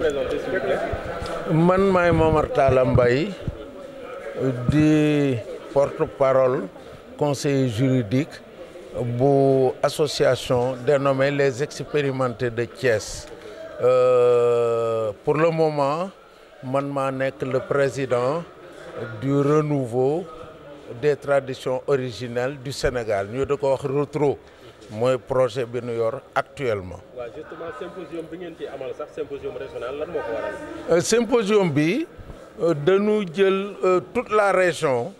présenter s'il vous plaît. man maay Momar Talla Mbaye di porte-parole conseiller juridique bu association dénommée les expérimentés de Thiès. Pour le moment man maa nekk le président du renouveau des traditions originelles du Sénégal ñu da ko wax RETRO mooy projet bi ñu yor actuellement. waaw justement symposium bi ngeen ci amal sax symposium régional lan moo ko waral. Symposium bi dañu jël toute la région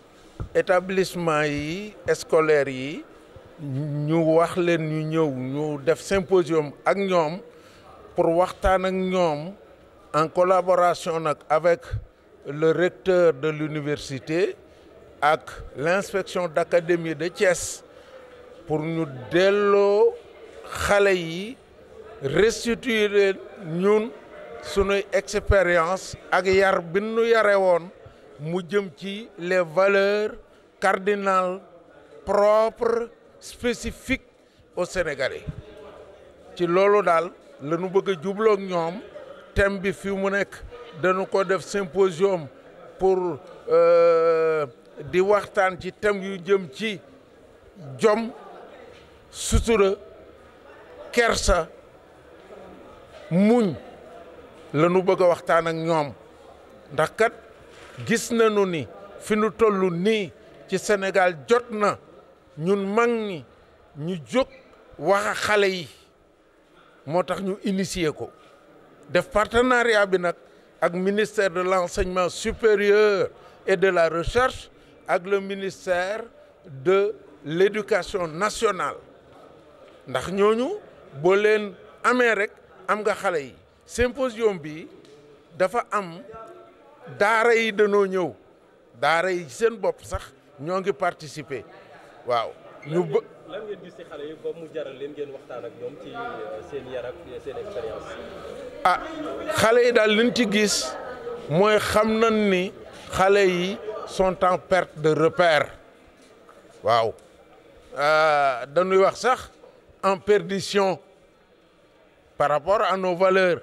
établissement yi scolaires yi ñu wax leen ñu ñëw ñu def symposium ak ñoom pour waxtaan ak ñoom en collaboration nag avec le recteur de l'université ak l'inspection d'académie de Thiès pour ñu delloo xale yi restituer leen ñun sunuy expérience ak yar bi nu yare woon mu jëm ci les valeurs cardinales propres spécifiques aux Sénégalais ci loolu daal la ñu bëgg a jubloo ak ñoom thème bi fi mu nekk dañu ko def symposium pour di waxtaan ci thème yu jëm ci jom sutura kersa muñ la ñu bëgg a waxtaan ak ñoom ndax kat gis nañu ni fi nu toll nii ci Sénégal jot na ñun mag ñi ñu jóg wax a xale yi moo tax ñu initier ko def partenariat bi nag ak ministère de l'enseignement supérieur et de la recherche ak le ministère de l'éducation nationale ndax ñooñu boo leen amee rek am nga xale yi symposium bi dafa am daara yi dañoo ñëw daara yi seen bopp sax ñoo ngi participer waaw ñu lan ngeen gis ci xale yi ba mu jaral leen ngeen waxtaan ak ñoom ci seen yar ak seen expérience. xale yi daal liñ ci gis mooy xam nañ ni xale yi sont en perte de repère waaw dañuy wax sax en perdition par rapport à nos valeurs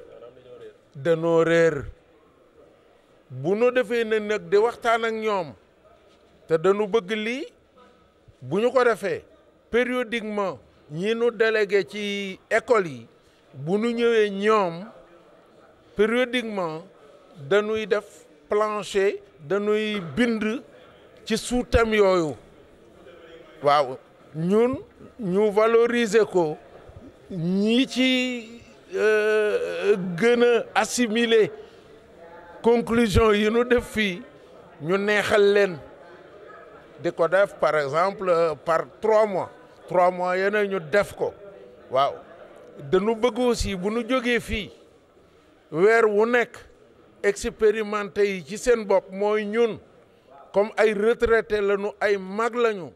dañoo réer bu nu defee ne nag di waxtaan ak ñoom te dañu bëgg lii bu ñu ko defee périodiquement ñi nu délégué ci école yi bu nu ñëwee ñoom périodiquement dañuy def plancher dañuy bind ci sous-thème yooyu waaw ñun ñu valoriser ko ñi ci gën a assimiler conclusion yi nu def fii ñu neexal leen di ko def par exemple par 3 mois yeneen ñu def ko waaw dañu bëgg aussi bu nu jógee fii weer wu nekk expérimenté yi ci seen bopp mooy ñun comme ay retraité lañu ay mag lañu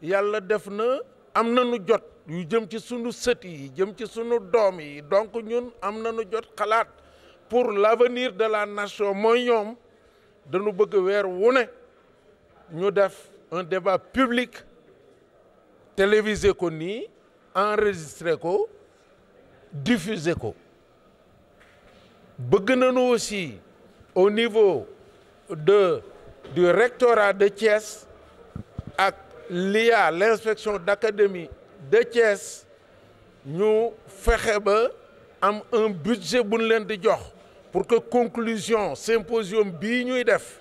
yàlla def na am nañu jot yu jëm ci sunu sët yi jëm ci sunu doom yi donc ñun am nañu jot xalaat pour l'avenir de la nation mooy ñoom dañu bëgg weer wu ne ñu def un débat public télévisé ko nii enregistré ko diffusé ko bëgg nañu aussi au niveau du rectorat de Thiès ak l'IA l'inspection d'académie de Thiès ñu fexe ba am un budget bu ñu leen di jox pour que conclusion symposium bii ñuy def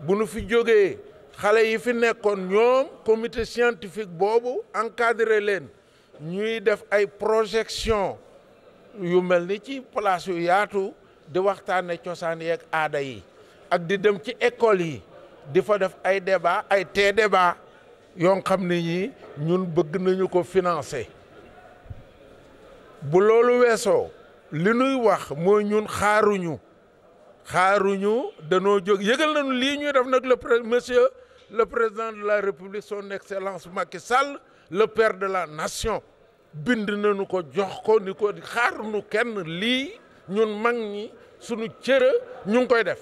bu ñu fi jógee xale yi fi nekkoon ñoom comité scientifique boobu encadré leen ñuy def ay projection yu mel ni ci place yu yaatu di waxtaane cosaan yeeg aada yi ak di dem ci école yi di fa def ay débat ay débat yoo xam ne yi ñun bëgg nañu ko financer bu loolu weesoo li nuy wax mooy ñun xaaruñu danoo jóg yëgal nañu lii ñuy def nag monsieur le président de la République son excellence Macky Sall le père de la nation bind nañu ko jox ko ni ko xaaruñu kenn lii ñun mag ñi sunu cëra ñu ngi koy def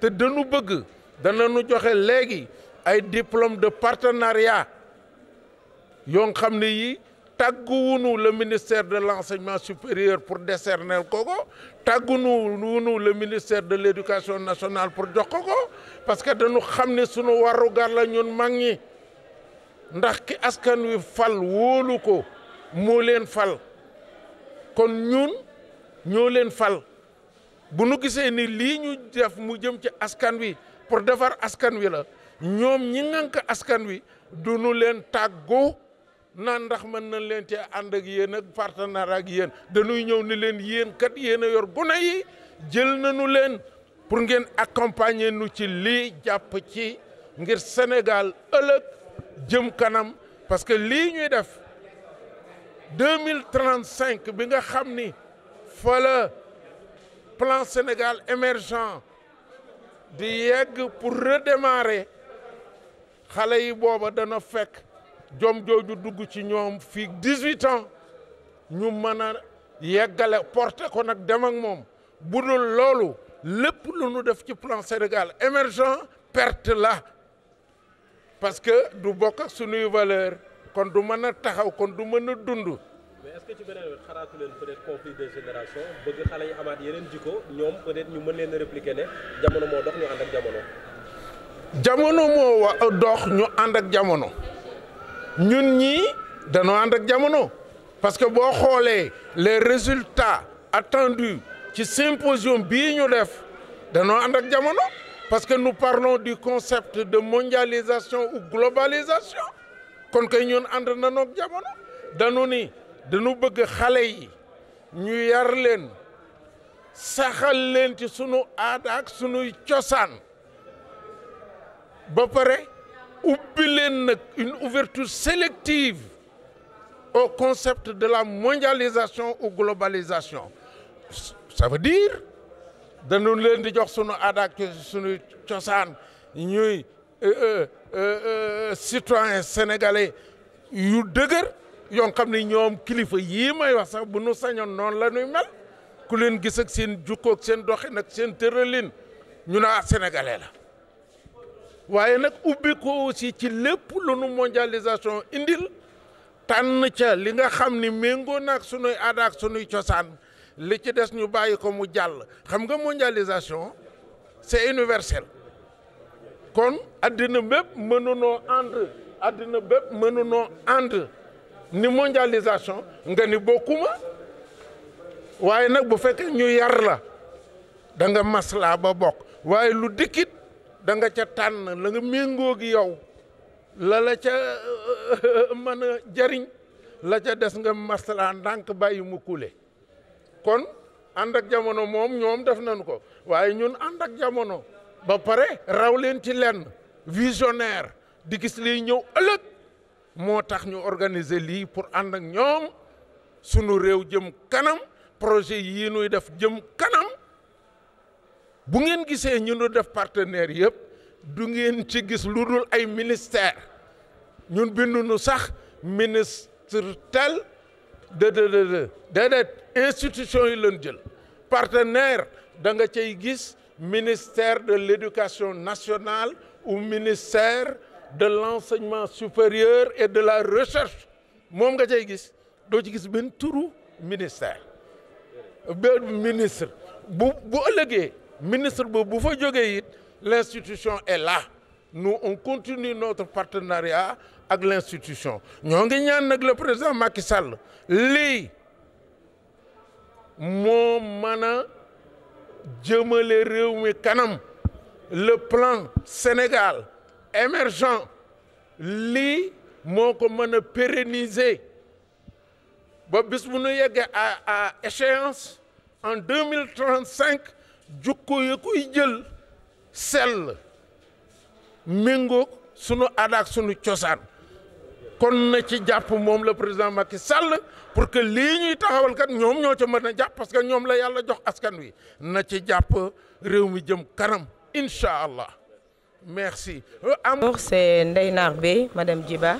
te dañu bëgg danañu joxe léegi ay diplôme de partenariat yoo xam ne yi tàgguwunu le ministère de l'enseignement supérieur pour décerner ko ko tàgguwunu le ministère de l'éducation nationale pour jox ko ko parce que dañu xam ne sunu warugar la ñun mag ñi ndax ki askan wi fal wóolu ko moo leen fal kon ñun ñoo leen fal bu nu gisee ni lii ñu def mu jëm ci askan wi pour defar askan wi la ñoom ñi ngànk askan wi du nu leen tàggu naan ndax mën nañ leen ci ànd ak yéen ak partenaire ak yéen dañuy ñëw ni leen yéen kat yéen a yor gune yi jël nañu leen pour ngeen accompagner nu ci lii jàpp ci ngir Sénégal ëllëg jëm kanam parce que lii ñuy def 2035 bi nga xam ni fa la plan Sénégal émergent di yegg pour redémarrer xale yi booba dana fekk jom jooju dugg ci ñoom fii 18 ans ñu mën a yeggale porté ko nag dem ak moom bu dul loolu lépp lu nu def ci plan Sénégal émergent perte la parce que du bokk ak sunuy valeur kon du mën a taxaw kon du mën a dund. mais est-ce que ci beneen wet xalaatu leen peut-être conflit de génération bëgg xale yi amaat yeneen jikko ñoom peut-être ñu mën leen a répliquer ne jamono moo dox ñu ànd ak jamono. jamono moo dox ñu ànd ak jamono ñun ñii danoo ànd ak jamono parce que boo xoolee les résultats attendus ci symposium bii ñu def danoo ànd ak jamono parce que nous parlons du concept de mondialisation ou globalisation kon kay ñun ànd nañoo ak jamono dañu ni dañu bëgg xale yi ñu yar leen saxal leen ci sunu aada ak sunuy cosaan ba pare ubbi leen nag une ouverture sélective au concept de la mondialisation ou globalisation ça veut dire dañu leen di jox sunu aada ak sunu cosaan ñuy citoyen sénégalais yu dëgër yoo xam ne ñoom kilifa yii may wax sax bu nu sañoon noonu la ñuy mel ku leen gis ak seen jukko ak seen doxin ak seen tëralin ñu ne sénégalais la waaye nag ubbi ko aussi ci lépp lu nu mondialisation indil tànn ca li nga xam ni méngoo naag sunuy aada ak sunuy cosaan li ci des ñu bàyyi ko mu jàll xam nga mondialisation c'est universel kon addina bépp mënunoo ànd ni mondialisation nga ni bokkuma waaye nag bu fekkee ñu yar la da nga maslaa ba bokk waaye lu dikkit da nga ca tànn la nga méngoo gi yow la ca mën a jariñ la ca des nga maslaa ndànk bàyyi mu kule kon ànd ak jamono moom ñoom def nañu ko waaye ñun ànd ak jamono ba pare raw leen ci lenn visionnaire di gis liy ñëw ëllëg moo tax ñu organiser lii pour ànd ak ñoom sunu réew jëm kanam projet yii nuy def jëm kanam bu ngeen gisee ñu nu def partenaire yëpp du ngeen ci gis lu dul ay ministère ñun binduñu sax ministre tel déedéet institution yi leen jël partenaire da nga cay gis ministère de l'éducation nationale ou ministère de l'enseignement supérieur et de la recherche moom nga cay gis doo ci gis benn turu ministère benn ministre bu ëllëgee ministre bu fa jógee it l'institution est là nous on continue notre partenariat ak l'institution ñoo ngi ñaan nag le président Macky Sall lii moo mën a jëmale réew mi kanam le plan Sénégal émergent lii moo ko mën a pérenniser ba bis bu nu yeggee à échéance en 2035 jukko yi koy jël sell méngoog sunu aada ak sunu cosaan kon na ci jàpp moom le président Macky Sall pour que lii ñuy taxawal kat ñoom ñoo ca mën a jàpp parce que ñoom la yàlla jox askan wi na ci jàpp réew mi jëm kanam incha allah merci. Bonjour, c'est Ndeye Nar Beye, Madame Djiba.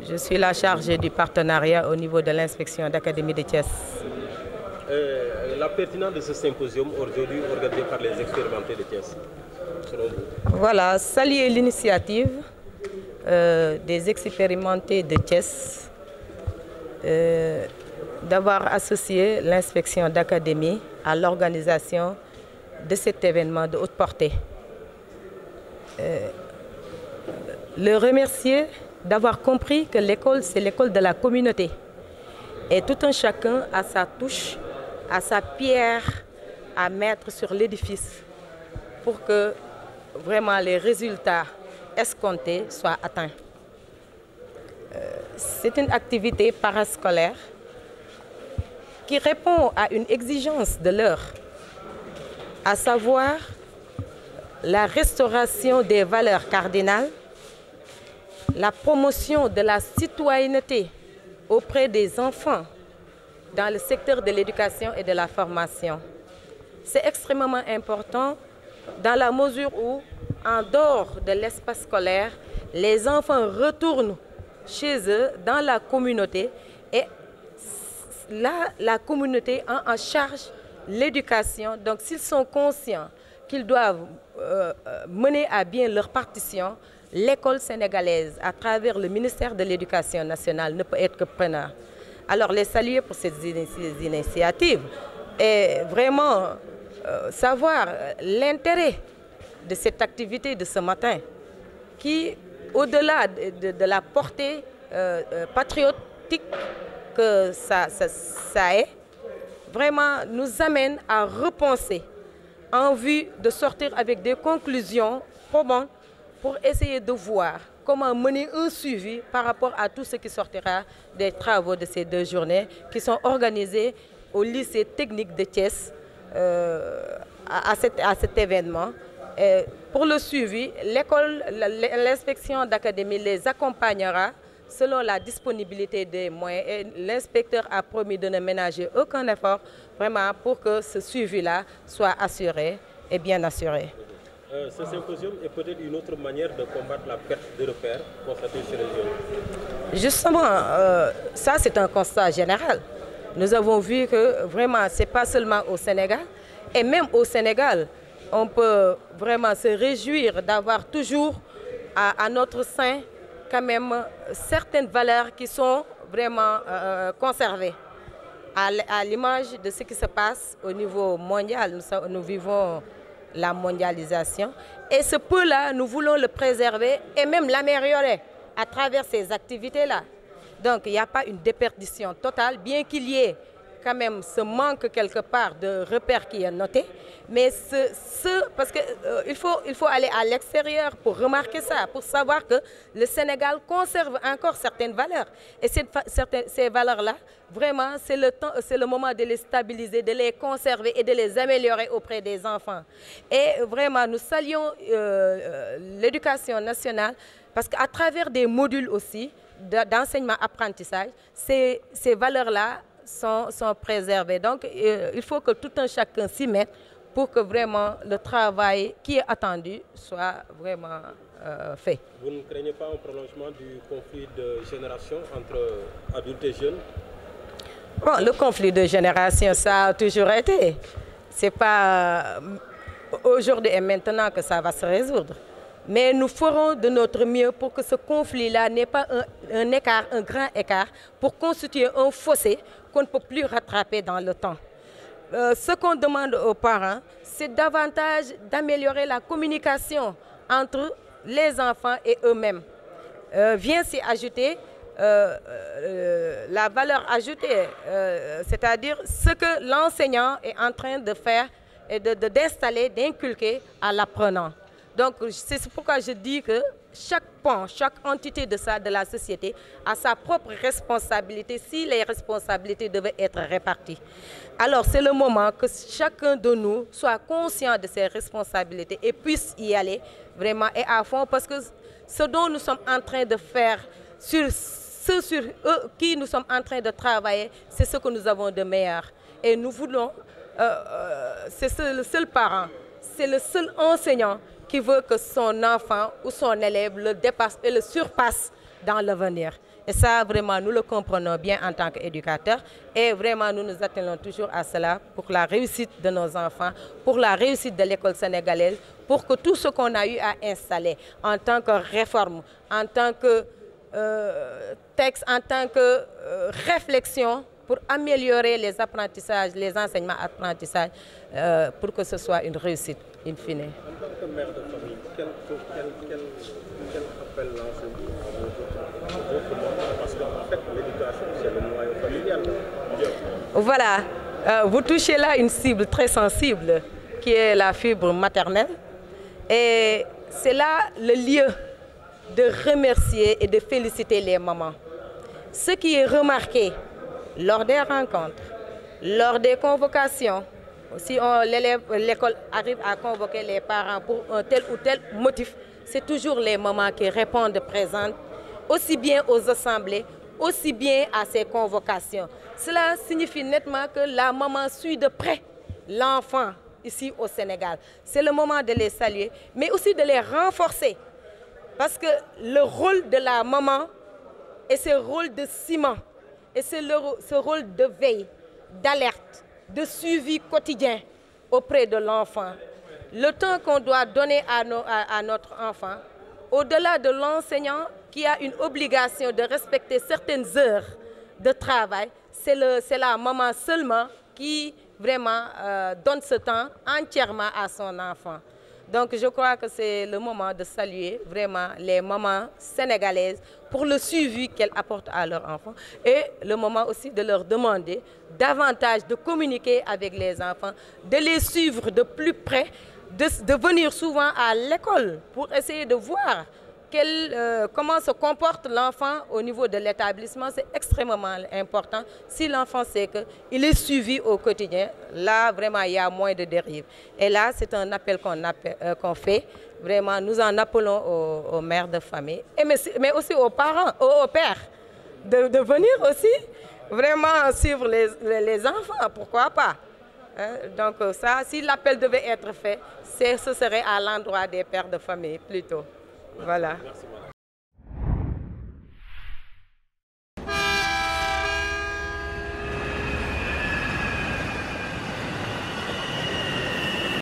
Je suis la chargée du partenariat au niveau de l'inspection d'académie de Thiès. La pertinence de ce symposium aujourd'hui organisé par les expérimentés de Thiès, selon vous? Voilà, saluer l'initiative des expérimentés de Thiès d'avoir associé l'inspection d'académie à l'organisation de cet événement de haute portée. Le remercier d'avoir compris que l'école, c'est l'école de la communauté. Et tout un chacun a sa touche, a sa pierre à mettre sur l'édifice pour que vraiment les résultats escomptés soient atteints. C'est une activité parascolaire qui répond à une exigence de l'heure, à savoir la restauration des valeurs cardinales, la promotion de la citoyenneté auprès des enfants dans le secteur de l'éducation et de la formation. C'est extrêmement important dans la mesure où, en dehors de l'espace scolaire, les enfants retournent chez eux, dans la communauté, et là, la communauté a en charge l'éducation. Donc, s'ils sont conscients qu'ils doivent mener à bien leur partition, l'école sénégalaise, à travers le ministère de l'Éducation nationale, ne peut être que preneur. Alors, les saluer pour ces initiatives et vraiment savoir l'intérêt de cette activité de ce matin qui, au-delà de la portée patriotique que ça est, vraiment nous amène à repenser en vue de sortir avec des conclusions probantes pour essayer de voir comment mener un suivi par rapport à tout ce qui sortira des travaux de ces 2 journées qui sont organisées au lycée technique de Thiès à cet événement. Et pour le suivi, l'école, l'inspection d'académie les accompagnera selon la disponibilité des moyens et l'inspecteur a promis de ne ménager aucun effort vraiment pour que ce suivi-là soit assuré et bien assuré. Ce symposium est peut-être une autre manière de combattre la perte de repères constatée chez les jeunes. Justement, ça c'est un constat général. Nous avons vu que vraiment, ce n'est pas seulement au Sénégal, et même au Sénégal, on peut vraiment se réjouir d'avoir toujours à notre sein quand même certaines valeurs qui sont vraiment conservées. À l'image de ce qui se passe au niveau mondial, nous vivons la mondialisation et ce peu-là, nous voulons le préserver et même l'améliorer à travers ces activités-là. Donc il n'y a pas une déperdition totale, bien qu'il y ait quand même ce manque quelque part de repères qui est noté, mais parce qu'il faut aller à l'extérieur pour remarquer ça, pour savoir que le Sénégal conserve encore certaines valeurs. Et ces valeurs-là, vraiment, c'est le moment de les stabiliser, de les conserver et de les améliorer auprès des enfants. Et vraiment, nous saluons l'éducation nationale parce qu'à travers des modules aussi d'enseignement-apprentissage, ces valeurs-là sont préservées. Donc, il faut que tout un chacun s'y mette pour que vraiment le travail qui est attendu soit vraiment fait. Vous ne craignez pas un prolongement du conflit de génération entre adultes et jeunes? Bon, le conflit de génération, ça a toujours été. Ce n'est pas aujourd'hui et maintenant que ça va se résoudre. Mais nous ferons de notre mieux pour que ce conflit-là n'ait pas un grand écart, pour constituer un fossé qu'on ne peut plus rattraper dans le temps. Ce qu'on demande aux parents, c'est davantage d'améliorer la communication entre les enfants et eux-mêmes. Vient s'y ajouter la valeur ajoutée, c'est-à-dire ce que l'enseignant est en train de faire et d'installer, d'inculquer à l'apprenant. Donc, c'est pourquoi je dis que chaque pan, chaque entité de la société a sa propre responsabilité si les responsabilités devaient être réparties. Alors, c'est le moment que chacun de nous soit conscient de ses responsabilités et puisse y aller vraiment et à fond, parce que ce dont nous sommes en train de faire, sur eux qui nous sommes en train de travailler, c'est ce que nous avons de meilleur. Et nous voulons, c'est le seul parent, c'est le seul enseignant qui veut que son enfant ou son élève le dépasse et le surpasse dans l'avenir. Et ça, vraiment, nous le comprenons bien en tant qu'éducateurs. Et vraiment, nous nous attendons toujours à cela pour la réussite de nos enfants, pour la réussite de l'école sénégalaise, pour que tout ce qu'on a eu à installer en tant que réforme, en tant que texte, en tant que réflexion pour améliorer les apprentissages, les enseignements-apprentissages, pour que ce soit une réussite in fine. En tant que mère de famille, quel appel lancez-vous à votre moment? Parce qu'en fait, l'éducation, c'est le noyau familial. Voilà, vous touchez là une cible très sensible, qui est la fibre maternelle. Et c'est là le lieu de remercier et de féliciter les mamans. Ce qui est remarqué lors des rencontres, lors des convocations, si l'école arrive à convoquer les parents pour un tel ou tel motif, c'est toujours les mamans qui répondent présentes, aussi bien aux assemblées, aussi bien à ces convocations. Cela signifie nettement que la maman suit de près l'enfant ici au Sénégal. C'est le moment de les saluer, mais aussi de les renforcer. Parce que le rôle de la maman est ce rôle de ciment, et c'est ce rôle de veille, d'alerte, de suivi quotidien auprès de l'enfant. Le temps qu'on doit donner à notre enfant, au-delà de l'enseignant qui a une obligation de respecter certaines heures de travail, c'est la maman seulement qui vraiment donne ce temps entièrement à son enfant. Donc je crois que c'est le moment de saluer vraiment les mamans sénégalaises pour le suivi qu'elles apportent à leurs enfants et le moment aussi de leur demander davantage de communiquer avec les enfants, de les suivre de plus près, de venir souvent à l'école pour essayer de voir comment se comporte l'enfant au niveau de l'établissement. C'est extrêmement important. Si l'enfant sait qu'il est suivi au quotidien, là, vraiment, il y a moins de dérives. Et là, c'est un appel qu'on fait. Vraiment, nous en appelons aux mères de famille, mais aussi aux parents, aux pères, de venir aussi vraiment suivre les enfants, pourquoi pas. Donc ça, si l'appel devait être fait, ce serait à l'endroit des pères de famille plutôt. Voilà. Merci.